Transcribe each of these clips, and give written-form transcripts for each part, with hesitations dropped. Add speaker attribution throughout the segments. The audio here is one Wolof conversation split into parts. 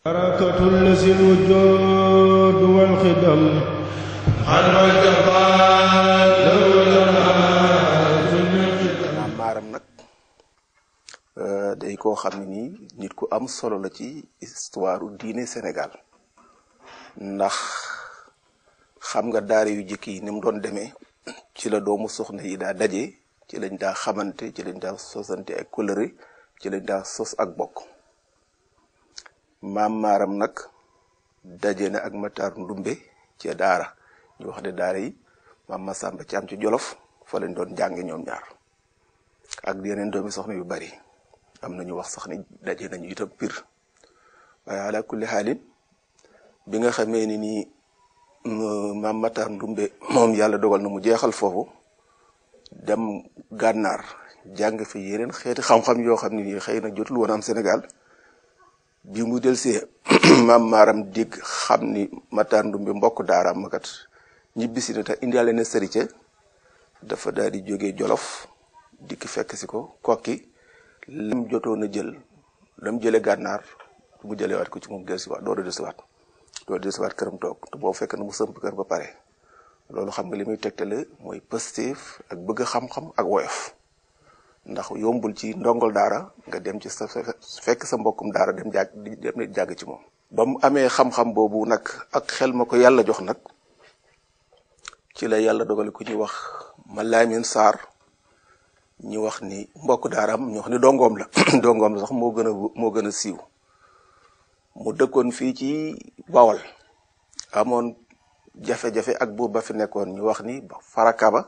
Speaker 1: بركة الذي الوجود والخدم خرج
Speaker 2: maam maaram nag day koo xam ne nii nit ku am solo la ci histoire diine Sénégal ndax xam nga daara yu jëkk yi ni mu doon demee ci la doomu soxna yi daa daje ci lañ daa xamante ci lañ daa sosante ak kóllëre ci lañ daa sos ak bokk maam maaram nag daje na ak Matar Ndumbe ci daara ñu wax ne daara yi maam Masamba Caam ci Jolof fa lañ doon jànge ñoom ñaar ak yeneen doomi soxna yu bari am na ñu wax sax ni daje nañu itam Pire waaye ala kulli xaalin bi nga xamee ni nii maam Matar Ndumbe moom yàlla dogal na mu jeexal foofu dem gànnaar jàng fi yeneen xeeti xam-xam yoo xam ne nii xëy na jotul woon am Sénégal bi mu delsee maam maaram dégg xam ni Matar Ndumbe mbokk daaraam makat ñibbisi na te indiale na sërice dafa daal di jógee Jolof dikk fekk si ko kokki lam jotoon a jël lam jële gànnaar mu jëlee waat ko ci moom delsiwaat doo delsiwaat këram toog te boo fekk na mu sëmp kër ba pare loolu xam nga li muy tegtale mooy pëstéef ak bëgg xam-xam ak woyof ndax yombul ci ndongol daara nga dem ci sa fekk sa mbokkum daara dem jàgg ci moom ba mu amee xam-xam boobu nag ak xel ma ko yàlla jox nag ci la yàlla dogale ku ñuy wax Malamine Sarr ñu wax ni mbokk daaraam ñu wax ni dongoom la dongoom la sax moo gën a siiw mu dëkkoon fii ci Bawol amoon jafe-jafe ak buur ba fi nekkoon ñu wax ni Farakaba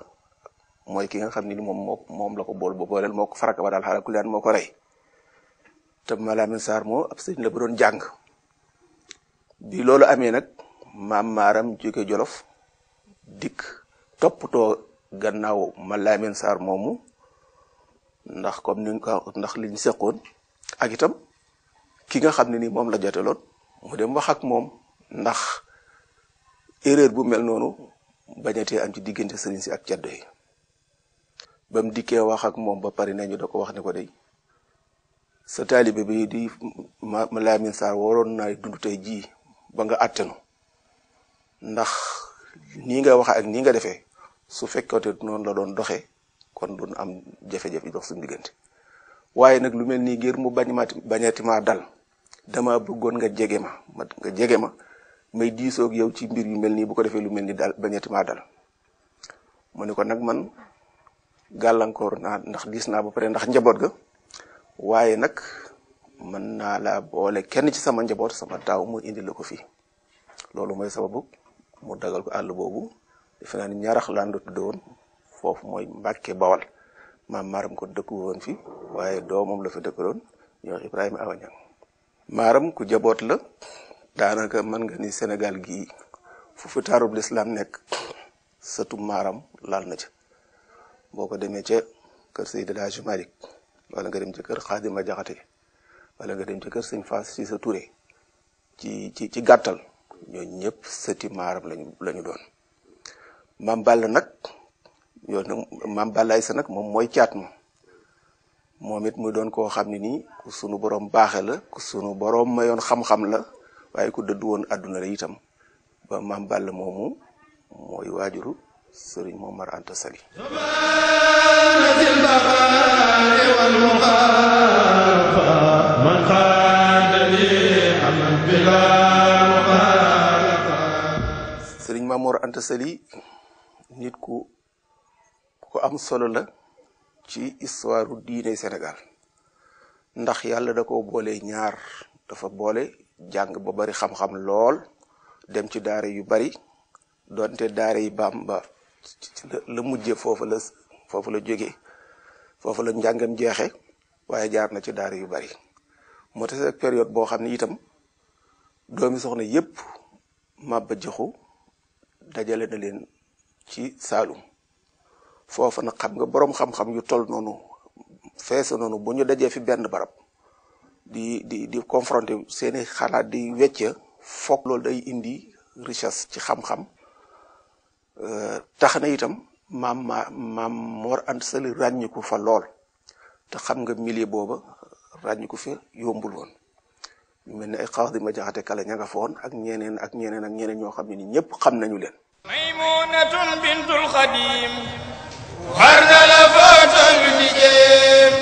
Speaker 2: mooy ki nga xam ni moom la ko booleel moo ko Farakaba daal xaaral ku leen moo ko rey te Malamine Sarr moo ab sëñ la ba doon jàng bi loolu amee nag maam maaram jóge Jolof dikk toppatoo gannaaw Malamine Sarr moomu ndax comme ni nga ko ndax liñ seqoon ak itam ki nga xam ne ni moom la joteloon mu dem wax ak moom ndax erreur bu mel noonu bañatee am ci diggante sëriñ si ak ceddo yi ba mu dikkee wax ak moom ba pare nañu da ko wax ne ko day sa taalibe bi di Malamine Sarr waroon naay dund tey jii ba nga àttanu ndax nii nga wax ak nii nga defee su fekkote noonu la doon doxee kon duñ am jafe-jafe dox suñu diggante waaye nag lu mel nii ngir mu bañati ma dal dama bëggoon nga jege ma may diisoog yow ci mbir yu mel nii bu ko defee lu mel ni daal bañati ma dal mu ne ko nag man gàllankoor naa ndax diis naa ba pare ndax njaboot ga waaye nag mën naa la boole kenn ci sama njaboot sama taaw mu indi la ko fii loolu mooy sababu mu dagal ko àll boobu defe naa ni ñarax laan la tudde woon foofu mooy Mbàkke Bawal maam maaram ko dëkku woon fi waaye doomam la fa dëkkaloon ñu wax Ibrahima Awa Ñang maaram ku jaboot la daanaka mën nga ni Sénégal gii fu fi taarub lislaam nekk sëtu maaram laal na ca boo ko demee ca kër Seydi El Hadji Malick wala nga dem ca kër Xaadima Jaxate wala nga dem ca kër Sëñ Faas si sa Touré ci gàttal ñooñu ñëpp sëti maaram lañu doon maam Balla nag yow nag maam Balla Aysa nag moom mooy caat ma moom it muy doon koo xam ne nii ku sunu borom baaxe la ku sunu borom mayoon xam-xam la waaye ku dëddu woon àdduna la itam ba maam Balla moomu mooy waajuru Sëriñ Momar Anta Sali Sëriñ Momar Anta Sali nit ku am solo la ci histoire diine Sénégal ndax yàlla da ko boole ñaar dafa boole jàng ba bari xam-xam lool dem ci daara yu bari donte daara yi Bamba la mujje foofu la jóge foofu la njàngam jeexe waaye jaar na ci daara yu bari moo tax ak période boo xam ne itam doomi soxna yépp Maba Jaxu dajale na leen ci Saalum foofu nag xam nga boroom xam-xam yu toll noonu feese noonu bu ñu dajee fi benn barab di confronter seeni xalaat di wecce foog loolu day indi richesse ci xam-xam tax na itam maam Mor Anta Sali ràññiku fa lool te xam nga milieu booba ràññiku fa yombul woon ñu mel ne ay Xaadi ma jaxate kala ña nga foon ak ñeneen ñoo xam ne ni ñëpp xam nañu leen.
Speaker 3: Maymunatun bintul Xadim war na la footal lu liggéeyam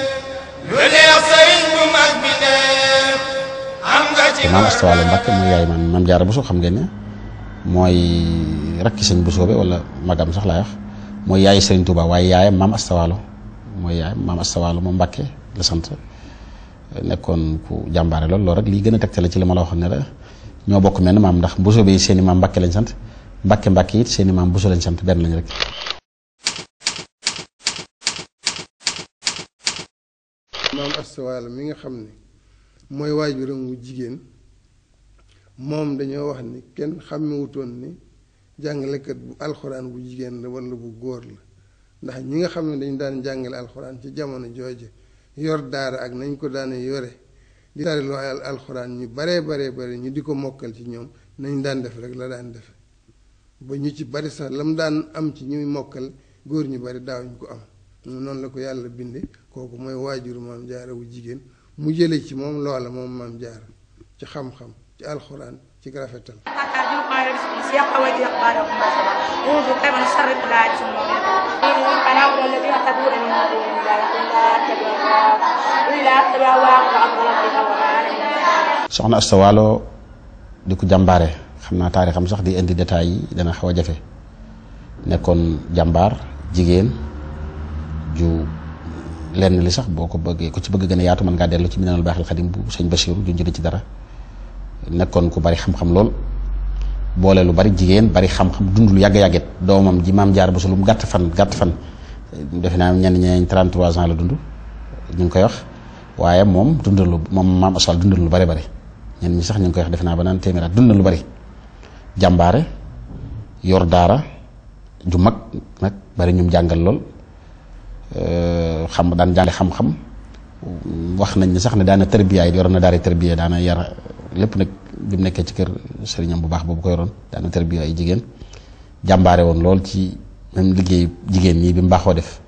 Speaker 3: lu neex sëriñ bu mag bi ne am nga ci
Speaker 4: maam Asta Waalo Mbàkke mooy yaay maam Jaara Buso xam ngeen ne mooy rakki sëñ Buso be wala magam sax laay wax mooy yaay sëriñ Tuuba waaye yaayam maam Asta Waalo mooy yaayam maam Asta Waalo moom Mbàkke la sant nekkoon ku jàmbaare lool rek lii gën a tegtale ci li ma la waxoon ne la ñoo bokk mel maam ndax Buso be seeni maam Mbàkke lañ sant Mbàkke it seeni maam Buso lañ sant benn lañ rek.
Speaker 1: maam Asta Waalo mi nga xam ne mooy waajuram wu jigéen moom dañoo wax ni kenn xàmmewutoon ni jàngalekat bu alxuraan bu jigéen la walla bu góor la ndax ñi nga xam ne dañu daan jàngale alxuraan ci jamono jooje yor daara ak nañ ko daane yore di tariloo alxuraan ñu bare ñu di ko mokkal ci ñoom nañ daan def rek la daan defe ba ñu ci bari sax lam daan am ci ñuy mokkal góor ñu bari daawuñ ko am noonu la ko yàlla binde kooku mooy waajuru maam Jaara wu jigéen mu jële ci moom loola moom maam Jaara ci xam-xam ci alxuraan ci rafetal
Speaker 4: soxna Asta Waalo di ko jàmbaare xam naa taarixam sax di indi détails yi dana xaw a jafe nekkoon jàmbaar jigéen ju lenn li sax boo ko bëggee ku ci bëgg gën a yaatu mën ngaa dellu ci Minanul Baaxil Xadim bu sëñ Basiiru ju njëriñ ci dara nekkoon ku bari xam-xam lool boole lu bari jigéen bari xam-xam dund lu yàgg-yàgget doomam ji maam Jaara Buso lu mu gàtt fan defe naa ñenn ñeneen 33 ans la dund ñu ngi koy wax waaye moom dundalu moom maam Asta Waalo dundal lu bari ñenn ñi sax ñu ngi koy wax defe naa ba naan téeméeraat dundal lu bari jàmbaare yor daara ju mag nag bari ñum jàngal lool daan jàngale xam-xam wax nañ ne sax ne daana tërbiyaay yoroon na daara tërbiya daana yar lépp nag bi mu nekkee ci kër sëriñam bu baax boobu ko yoroon daana tërbiya ay jigéen jàmbaare woon lool ci même liggéey jigéen ñi bi mu baaxoo def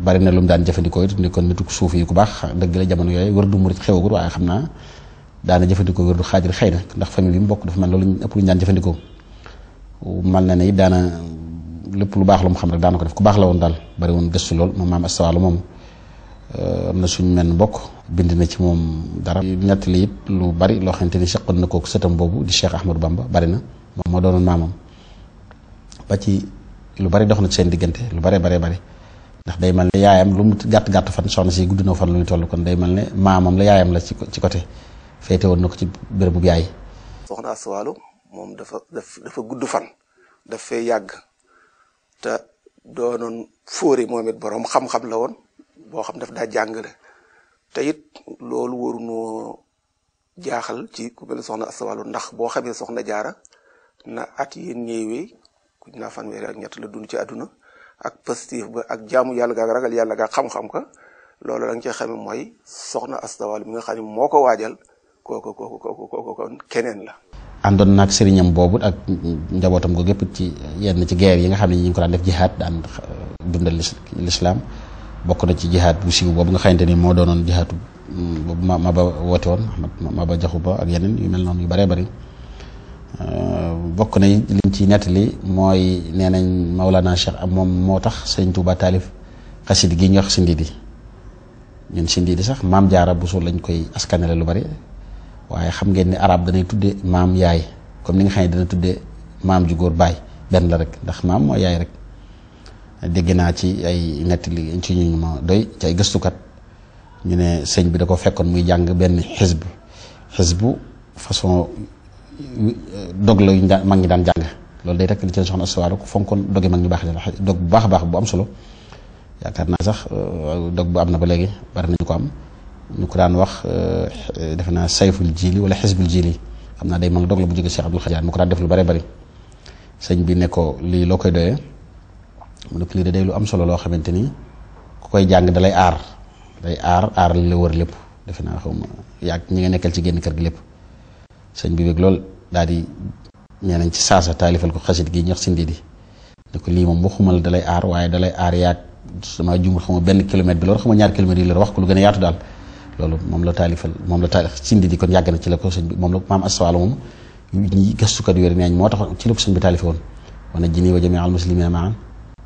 Speaker 4: bari na lu mu daan jëfandikoo it ni kon nitu suuf yi ku baax dëgg la jamono yooyu wër du murit xewagul waaye xam naa daana jëfandikoo wër du xaadir xëy na ndax famille bi mu bokk dafa mel loolu ëpp lu ñu daan jëfandikoo mal na ne it daana lépp lu baax lu mu xam rek daana ko def ku baax la woon daal bari woon gëstu lool moom maam Asta Waalo moom am na suñu men mbokk bind na ci moom dara nettali it lu bari loo xamante ni seqoon na ko sëtam boobu di Cheikh Ahmadou Bamba bari na moom moo doonoon maamam ba ci lu bari dox na ci seen diggante lu bari ndax day mel ne yaayam lu mu gàtt fan soxna si gudd na fan lu ñu toll kon day mel ne maamam la yaayam la ci côté féete woon na ko ci bérébu yaay.
Speaker 2: soxna Asta Waalo moom dafa gudd fan daf fee yàgg te doonoon fóore moom it boroom xam-xam la woon boo xam daf daa jàngale te it loolu warunoo jaaxal ci ku mel soxna Asta Waalo ndax boo xamee soxna Jaara na at yéen ñëwee ku naa fanweeri ak ñett la dund ci àdduna ak positif ba ak jaamu yàlla ga ak ragal yàlla ga xam-xam ka loolu la nga ci xamee mooy soxna Asta Waalo mi nga xam ne moo ko waajal kooku kon keneen la.
Speaker 4: àndoon naag sëriñam boobu ak njabootam ko gépp ci yenn ci guerre yi nga xam ne ñi ngi ko daan def jihaad daan dundal lislaam bokk na ci jihaad bu siiw boobu nga xamante ni moo doonoon jihaadu boobu ma ba woote woon ma ba jaxu ba ak yeneen yu mel noonu yu baree bari bokk na liñ ci nettali mooy nee nañ Mawlana Cheikh am moom moo tax sëriñ Tuuba taalif xasida gi ñu wax Sindiidi ñun Sindiidi sax maam Jaara Buso lañ koy askanale lu bari waaye xam ngeen ni arab danay tudde maam yaay comme ni nga xam ne dana tudde maam ju góor baay benn la rek ndax maam mooy yaay rek dégg naa ci ay nettali ci ñu ma doy ci ay gëstukat ñu ne sëñ bi da ko fekkoon muy jàng benn xisbu façon dog la yu mag ñi daan jàng loolu day rek li ci soxna Asta Waalo ko fonkoon dogi mag ñu baax la dog bu baax a baax bu am solo yaakaar naa sax dog bu am na ba léegi bari nañu ko am ñu ko daan wax defe naa sayful jili wala xisbul jili xam naa day mag dog la bu jóge Cheikh Abdul Xajaar mu ko daan def lu bari sëñ bi ne ko lii loo koy doyee mu ne ko lii de day lu am solo loo xamante ni ku koy jàng dalay aar li la wër lépp defe naa xaw ma yàgg ñi nga nekkal ci génn kër gi lépp sëñ bi beeg loolu daal di ñeenañ ci saasa taalifal ko xasit gi ñox Sindiidi ne ko lii moom waxumal dalay aar waaye dalay aar yàgg sama jumul xama benn kilomètre bi la war xama ñaar kilomètres yi la wax ko lu gën a yaatu daal loolu moom la taalif sindi di kon yàgg na ci la ko sëñ bi moom la maam Asta Walo moom ñi gëstukat yu wér neeñ moo tax ci la ko sëñ bi taalife woon wana jini wa jamii al muslimina maan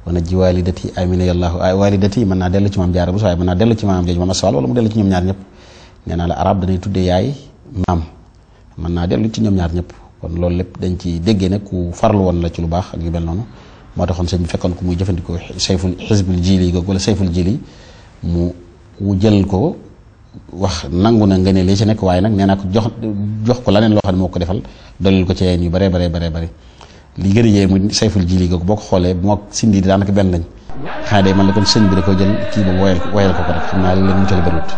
Speaker 4: wana ji walidati amina yallahu walidati mën naa dellu ci maam Jaara bu waaye mën naa dellu ci maam jooju maam Asta Walo wala mu dellu ci ñoom ñaar ñëpp nee naa la arab danay tuddee yaay maam mën naa dellu ci ñoom ñaar ñëpp kon loolu lépp dañ ci déggee ne ku farlu woon la ci lu baax ak yu mel noonu moo taxoon sëñ bi fekkoon ko muy jëfandikoo sayful xisbul jili googu wala sayful jili mu jël ko wax nangu na nga ne li ci nekk waaye nag nee naa ko jox ko leneen loo xam ne moo ko defal dolil ko ci yeen yu bare li gën a yee mu sayful jili googu boo ko xoolee moo sindi di daanaka benn lañ xanaa day man la kon sëñ bi da ko jël kii boobu woyal ko rek xam naa li leen mu cali bëriwut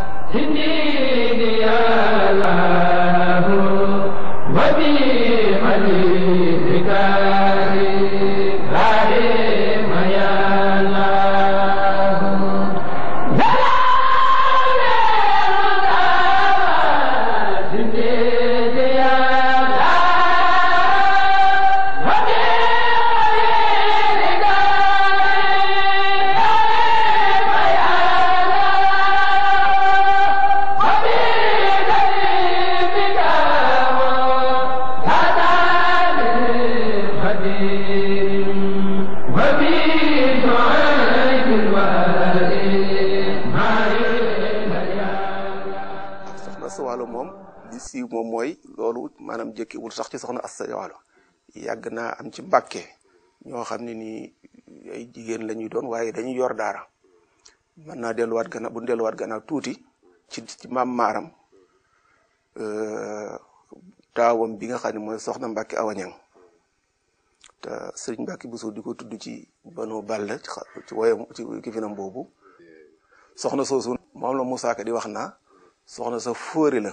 Speaker 2: moom mooy loolu maanaam jëkkiwul sax ci soxna Asta Walo yàgg naa am ci Mbàkke ñoo xam ne nii ay jigéen la ñuy doon waaye dañuy yor daara mën naa delluwaat gannaaw bu ñu delluwaat gannaaw tuuti ci maam maaram taawam bi nga xam ne mooy soxna Mbàkke Awañang te sëriñ Mbàkke Buso di ko tudd ci Banu Balla ci woyam ci kifinam boobu soxna soosu moom la Musaa Ka di wax naa soxna sa fóori la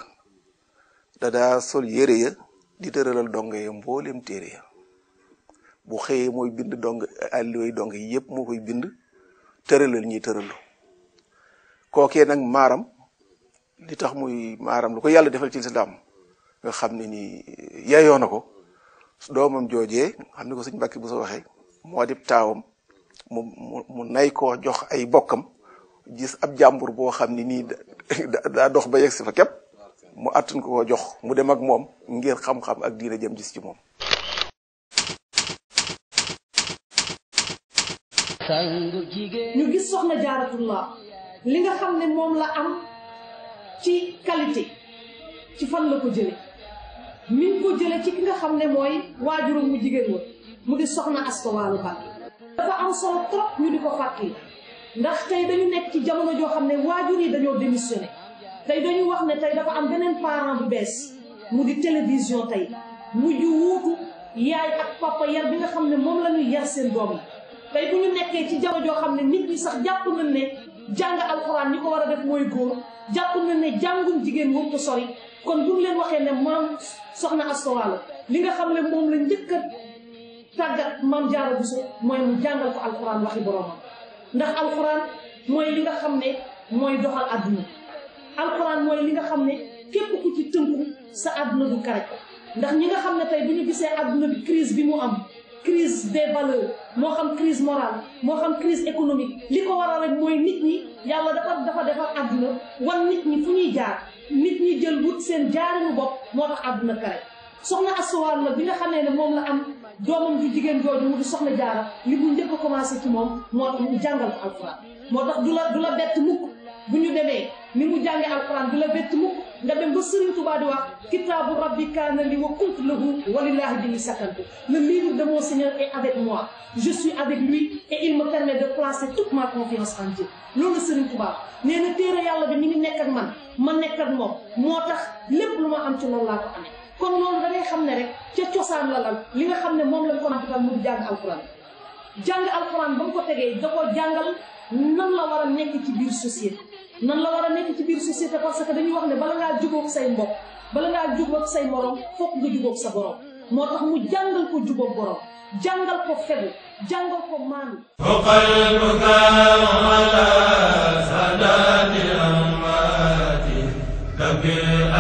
Speaker 2: dadaa sol yére ya di tëralal donge ya mboolem téere ya bu xëyee mooy bind dong alliway donge yëpp moo koy bind tëralal ñi tëralu kookee nag maaram li tax muy maaram lu ko yàlla defal ci lislaam nga xam ne ni yeyoo na ko doomam joojee xam ne ko sëñ Mbàkke bu soo waxee moo di taawam mu nay koo jox ay bokkam gis ab jàmbur boo xam ne nii daa dox ba yegg si fa képp mu àttun ko jox mu dem ak moom ngir xam-xam ak diina jëm gis ci moom.
Speaker 5: ñu gis soxna Jaaratullah li nga xam ne moom la am ci qualité ci fan la ko jële mi ngi ko jële ci ki nga xam ne mooy waajuram mu jigéen wa mu di soxna Asta Walo dafa am solo trop ñu di ko fàttali ndax tey dañu nekk ci jamono joo xam ne waajur yi dañoo démissionné tey dañu wax ne tey dafa am beneen parent bu bees mu di télévision tey mujj wuutu yaay ak papa yar bi nga xam ne moom la ñuy yar seen doom yi tey bu ñu nekkee ci jamono joo xam ne nit ñi sax jàpp nañ ne jàng alxuraan ñi ko war a def mooy góor jàpp nañ ne jàngum jigéen moom ko sori kon bu ñu leen waxee ne maam soxna Asta Walo li nga xam ne moom la njëkk a tàggat maam Jaara Buso mooy mu jàngal ko alxuraan waxi boromam ndax alxuraan mooy li nga xam ne mooy doxal àdduna alxuraan mooy li nga xam ne képp ku ci tënku sa àdduna du karaj ndax ñi nga xam ne tey bu ñu gisee àdduna bi crise bi mu am crise des valeurs moo xam crise morale moo xam crise économique li ko waral rek mooy nit ñi yàlla dafa defar àdduna wan nit ñi fu ñuy jaar nit ñi jël wut seen jaarinu bopp moo tax àdduna karaj soxna Asta Walo la bi nga xamee ne moom la am doomam ju jigéen jooju mu di soxna Jaara li bu njëkk a commencé ci moom moo tax mu jàngal ko alxuraan moo tax du la bett mukk bu ñu demee ni mu jàngee alxuraan du la bett mukk nga dem ba Serigne Touba di wax kitaabu rabbi kaana li wa kuntu lahu walillahi bihi sakantu le livre de mon Seigneur est avec moi je suis avec lui et il me permet de placer toute ma confiance en Dieu loolu Serigne Touba nee na téere yàlla bi mi ngi nekk ak man ma nekk ak moom moo tax lépp lu ma am ci loolu laa ko amee kon loolu da ngay xam ne rek ca cosaan la lal li nga xam ne moom lañ ko nampatal mu jàng alxuraan ba mu ko tegee da koo jàngal nan la war a nekk ci biir société nan la war a nekk ci biir société parce que dañuy wax ne bala ngaa jubóog say mbokk bala ngaa jubóog say morom fokk nga jubóog sa borom moo tax mu jàngal ko jubóog borom jàngal ko fegu jàngal ko maanu qalbuka ala sadati amati kabir